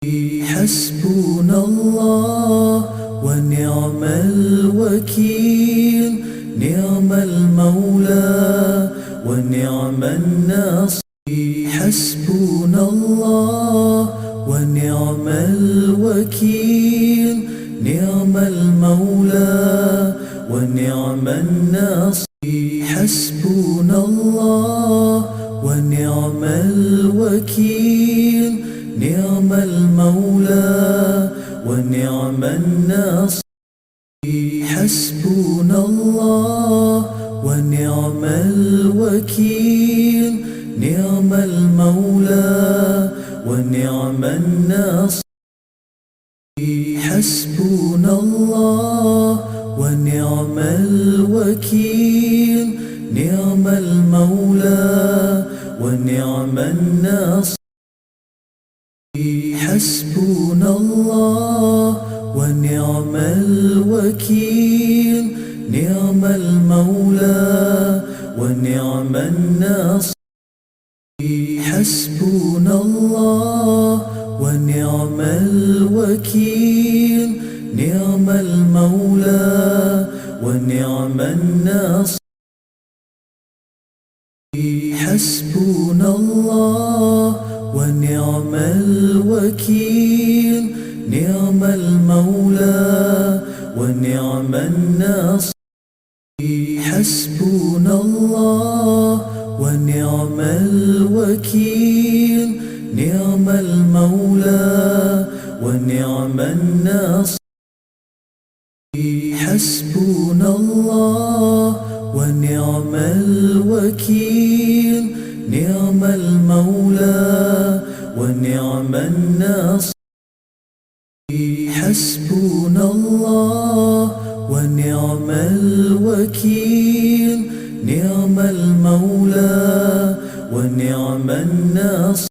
حسبنا الله ونعم الوكيل، نعم المولى ونعم النصير. حسبنا الله ونعم الوكيل، نعم المولى ونعم النصير. حسبنا الله ونعم الوكيل، نعم المولى ونعم النصير. حسبنا الله ونعم الوكيل، نعم المولى ونعم النصير. حسبنا الله ونعم الوكيل، نعم المولى ونعم النصير. حسبنا الله ونعم الوكيل، نعم المولى ونعم النصير. حسبنا الله ونعم الوكيل، نعم المولى ونعم النصير. حسبنا الله ونعم الوكيل، نعم المولى ونعم النصير. حسبنا الله ونعم الوكيل، نعم المولى ونعم النصير. حسبنا الله ونعم الوكيل، نعم المولى ونعم النصير. حسبنا الله ونعم الوكيل، نعم المولى ونعم النصير.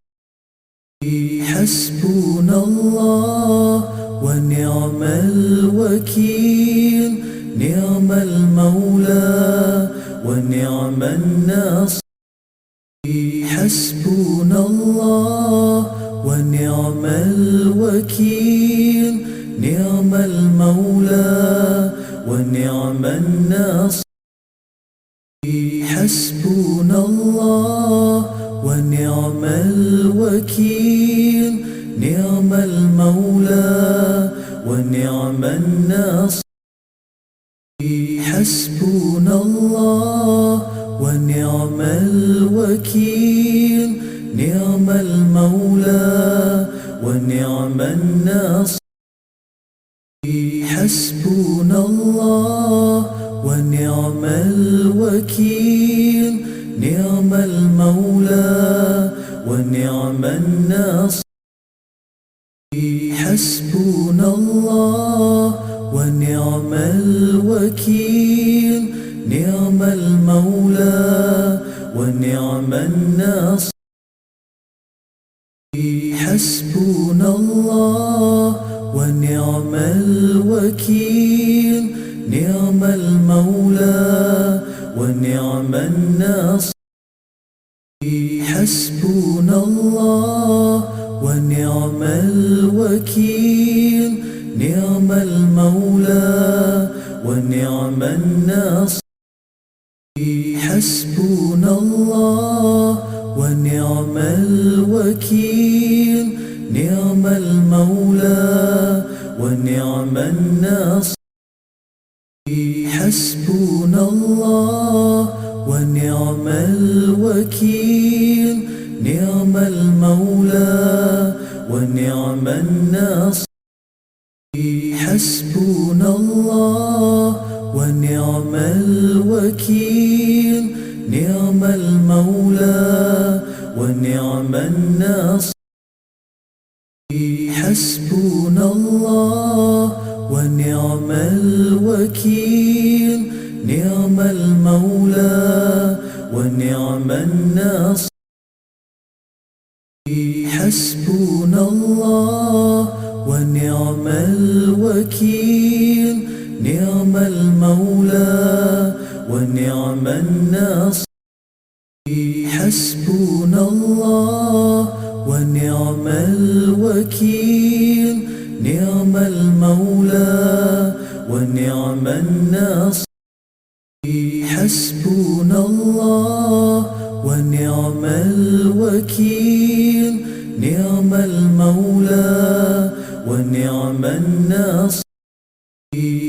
حسبنا الله ونعم الوكيل، نعم المولى ونعم النصير. حسبنا الله ونعم الوكيل، نعم المولى ونعم النصير. حسبنا الله ونعم الوكيل، نعم المولى ونعم النصير. حسبنا الله ونعم الوكيل، نعم المولى ونعم النصير. حسبنا الله ونعم الوكيل، نعم المولى ونعم النصير. حسبنا الله ونعم الوكيل، نعم المولى ونعم النصير. حسبنا الله ونعم الوكيل، نعم المولى ونعم النصير. حسبنا الله ونعم الوكيل، نعم المولى ونعم النصير. حسبنا الله ونعم الوكيل، نعم المولى ونعم النصير. حسبنا الله ونعم الوكيل، نعم المولى ونعم النصير. حسبنا الله ونعم الوكيل، نعم المولى ونعم النصير. حسبنا الله ونعم الوكيل، نعم المولى ونعم النصير. حسبنا الله ونعم الوكيل، نعم المولى ونعم النصير. حسبنا الله ونعم ونعم الوكيل نعم المولى ونعم الناصر حسبنا الله ونعم الوكيل نعم المولى ونعم الناصر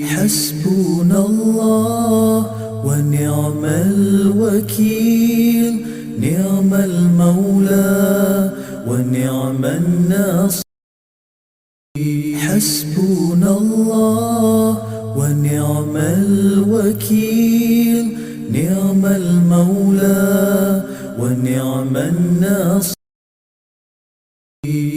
حسبنا الله ونعم الوكيل نعم المولى ونعم الناصر حسبنا الله ونعم الوكيل نعم المولى ونعم الناصر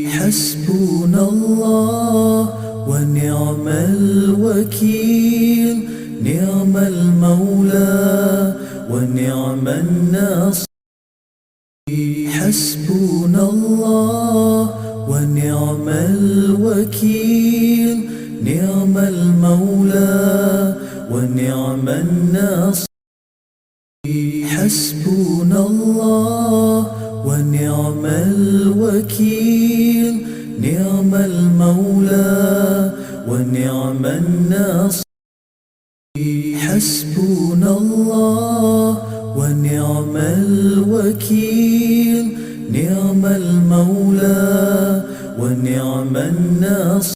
حسبنا الله ونعم الوكيل نعم المولى ونعم الناصر حسبنا الله ونعم الوكيل نعم المولى ونعم الناصر حسبنا الله ونعم الوكيل نعم المولى ونعم الناصر حسبنا الله ونعم الوكيل نعم المولى ونعم الناصر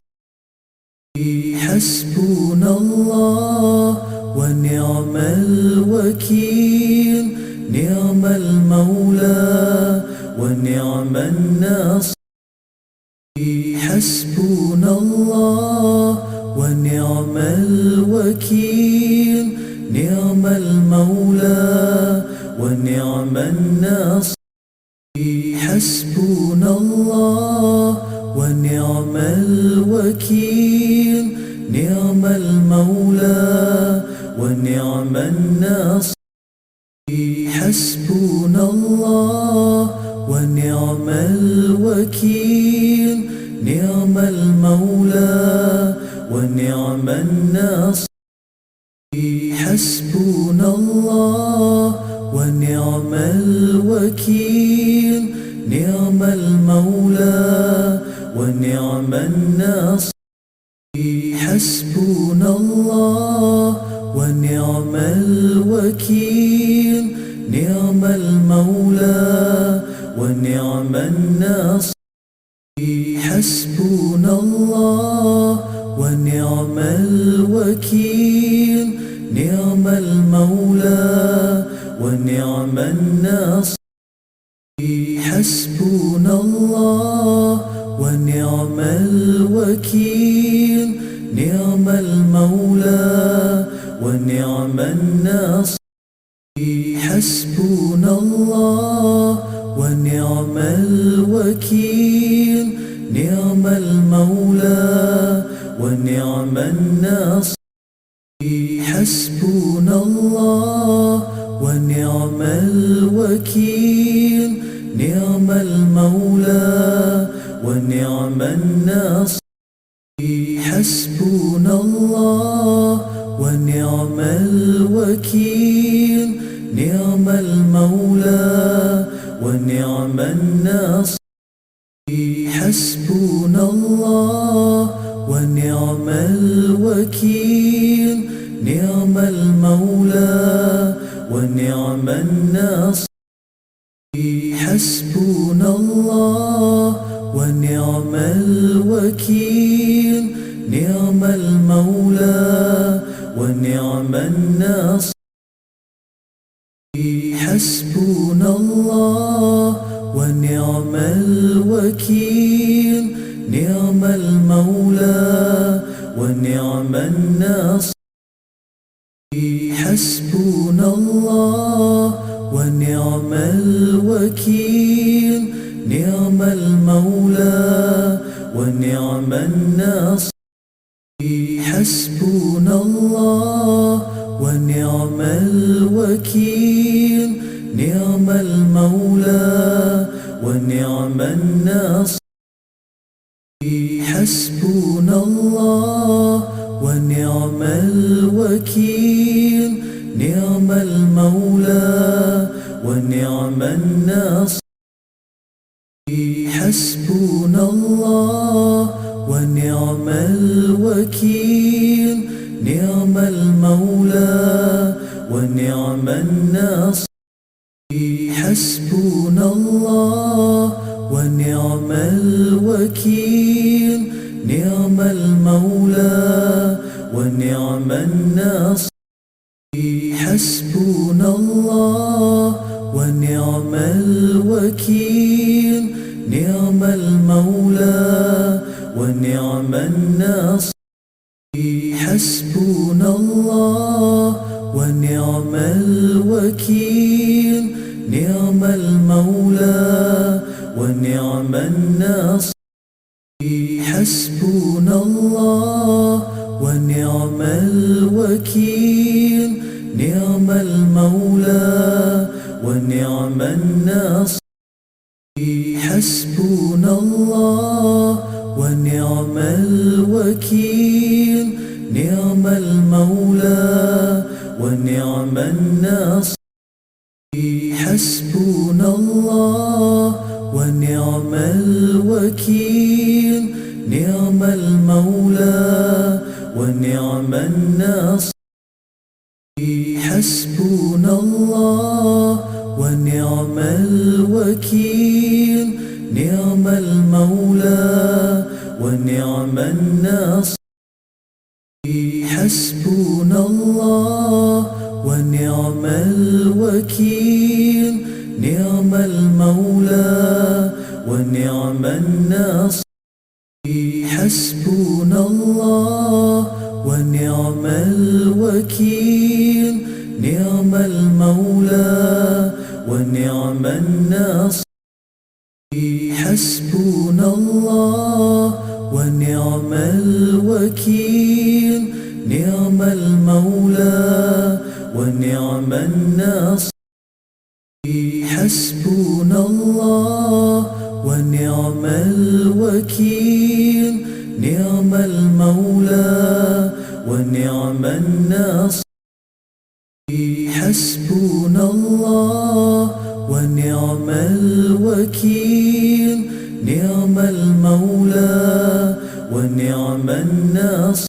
حسبنا الله ونعم الوكيل نعم المولى ونعم الناصر حسبنا الله ونعم الوكيل نعم المولى ونعم الناصر حسبنا الله ونعم الوكيل نعم المولى ونعم الناصر حسبنا الله ونعم الوكيل نعم المولى ونعم الناصر حسبنا الله ونعم الوكيل نعم المولى ونعم الناصر حسبنا الله ونعم الوكيل نعم المولى ونعم الناصر حسبنا الله ونعم الوكيل نعم المولى ونعم الناصر حسبنا الله ونعم الوكيل نعم المولى ونعم الناصر حسبنا الله ونعم الوكيل نعم المولى ونعم الناصر حسبنا الله ونعم الوكيل نعم المولى ونعم الناصر حسبنا الله ونعم الوكيل نعم المولى ونعم الناصر حسبنا الله ونعم الوكيل نعم المولى ونعم الناصر حسبنا الله ونعم الوكيل نعم المولى ونعم الناصر حسبنا الله ونعم الوكيل نعم المولى ونعم الناصر حسبنا الله ونعم الوكيل نعم المولى ونعم الناصر حسبنا الله ونعم الوكيل نعم المولى ونعم الناصر حسبنا الله ونعم الوكيل نعم المولى ونعم الناصر حسبنا ونعم الوكيل نعم المولى ونعم الناصر حسبنا الله ونعم الوكيل نعم المولى ونعم الناصر حسبنا الله ونعم الوكيل نعم المولى ونعم الناصر حسبنا الله ونعم الوكيل نعم المولى ونعم الناصر حسبنا الله ونعم الوكيل نعم المولى ونعم الناصر حسبنا الله ونعم الوكيل نعم المولى ونعم الناصر حسبنا الله ونعم الوكيل نعم المولى ونعم الناصر حسبنا الله ونعم الوكيل نعم المولى ونعم الناصر حسبنا الله ونعم الوكيل نعم المولى ونعم الناصر حسبنا الله ونعم الوكيل نعم المولى ونعم الناصر حسبنا الله ونعم الوكيل نعم المولى ونعم الناصر حسبنا الله ونعم الوكيل نعم المولى ونعم الناصر حسبنا الله ونعم الوكيل نعم المولى ونعم الناصر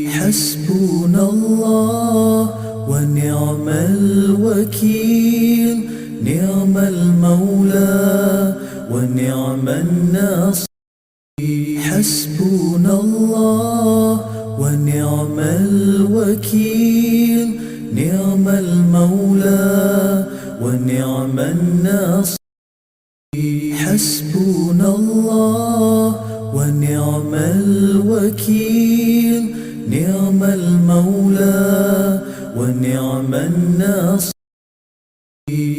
حسبنا الله ونعم الوكيل نعم المولى ونعم الناصر حسبنا الله ونعم الوكيل نعم المولى ونعم الناصر حسبنا الله ونعم الوكيل نعم المولى ونعم الناصر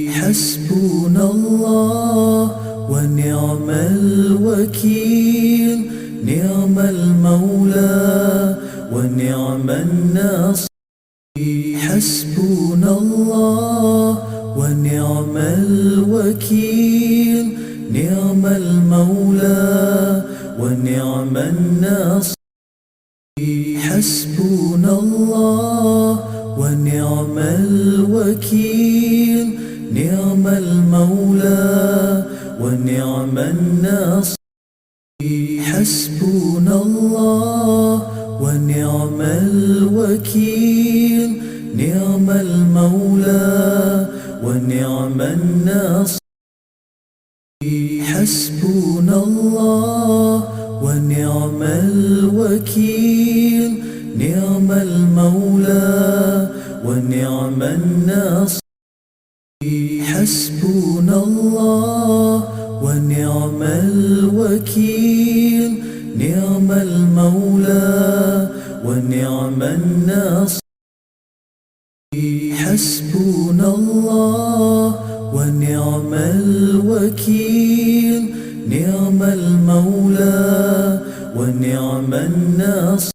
حسبنا الله ونعم الوكيل نعم المولى ونعم الناصر حسبنا الله ونعم الوكيل نعم المولى ونعم الناصر حسبنا الله ونعم الوكيل نعم المولى ونعم الناصر حسبنا الله ونعم الوكيل نعم المولى ونعم الناصر حسبنا الله ونعم الوكيل نعم المولى ونعم الناصر حسبنا الله ونعم الوكيل نعم المولى ونعم الناصر حسبنا الله ونعم الوكيل نعم المولى ونعم الناصر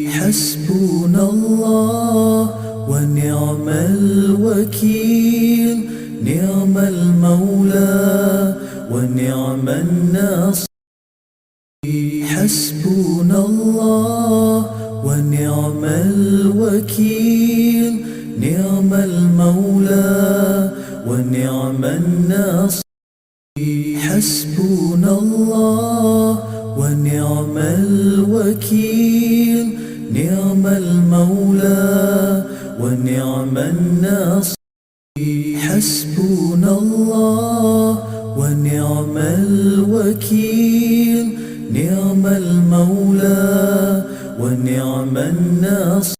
حسبنا الله ونعم الوكيل نعم المولى ونعم الناصر حسبنا الله ونعم الوكيل نعم المولى ونعم الناصر حسبنا الله ونعم الوكيل. نعم المولى ونعم الناصر. حسبنا الله ونعم الوكيل. نعم المولى ونعم الناصر.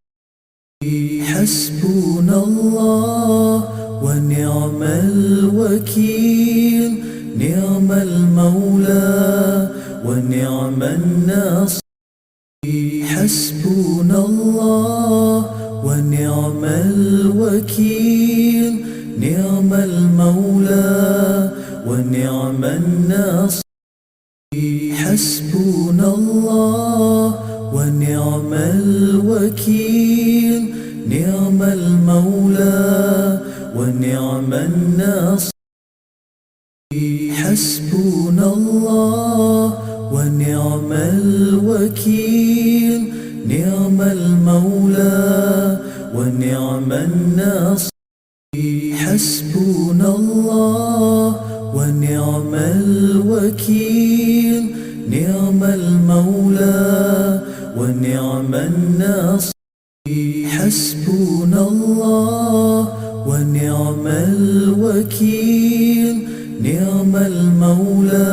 حسبنا الله ونعم الوكيل. نعم المولى ونعم الناصر. حسبنا الله ونعم الوكيل. نعم المولى ونعم الناصر. حسبنا الله ونعم الوكيل. نعم المولى ونعم الناصر. حسبنا الله ونعم الوكيل. نعم المولى ونعم الناصر. حسبنا الله ونعم الوكيل. نعم المولى ونعم الناصر. حسبنا الله ونعم الوكيل. نعم المولى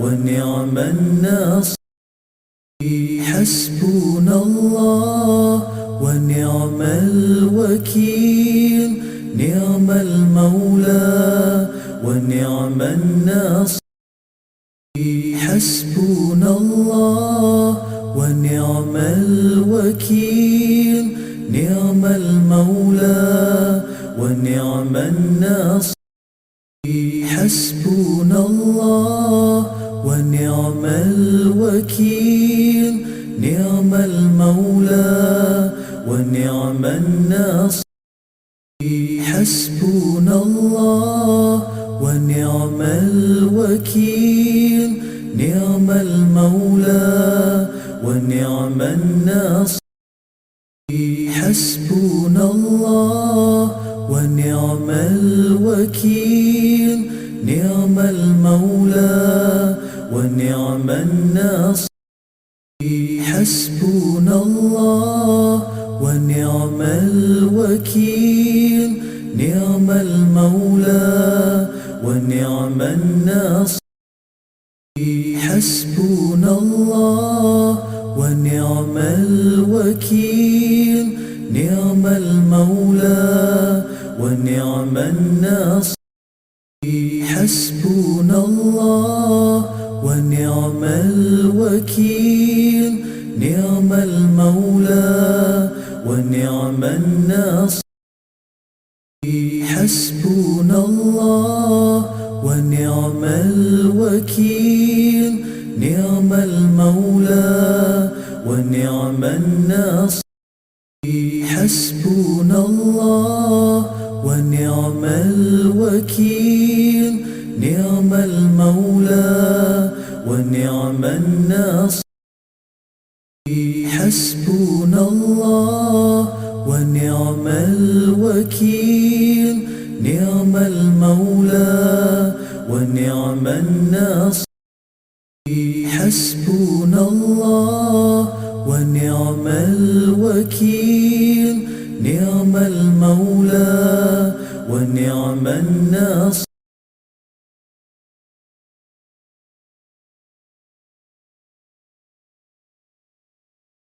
ونعم الناصر. حسبنا الله ونعم الوكيل. نعم المولى ونعم الناصر. حسبنا الله ونعم الوكيل. نعم المولى ونعم الناصر. حسبنا الله ونعم الوكيل. نعم المولى ونعم الناصر. حسبنا الله ونعم الوكيل. نعم المولى ونعم الناصر. حسبنا الله ونعم الوكيل. نعم المولى ونعم الناصر. حسبنا الله ونعم الوكيل. نعم المولى ونعم الناصر. حسبنا الله ونعم الوكيل. نعم المولى ونعم الناصر. حسبنا الله ونعم الوكيل. نعم المولى ونعم الناصر. حسبنا الله ونعم الوكيل. نعم المولى ونعم الناصر. حسبنا الله ونعم الوكيل. نعم المولى ونعم الناصر. حسبنا الله ونعم الوكيل. نعم المولى ونعم الناصر. حسبنا الله ونعم الوكيل. نعم المولى ونعم الناصر.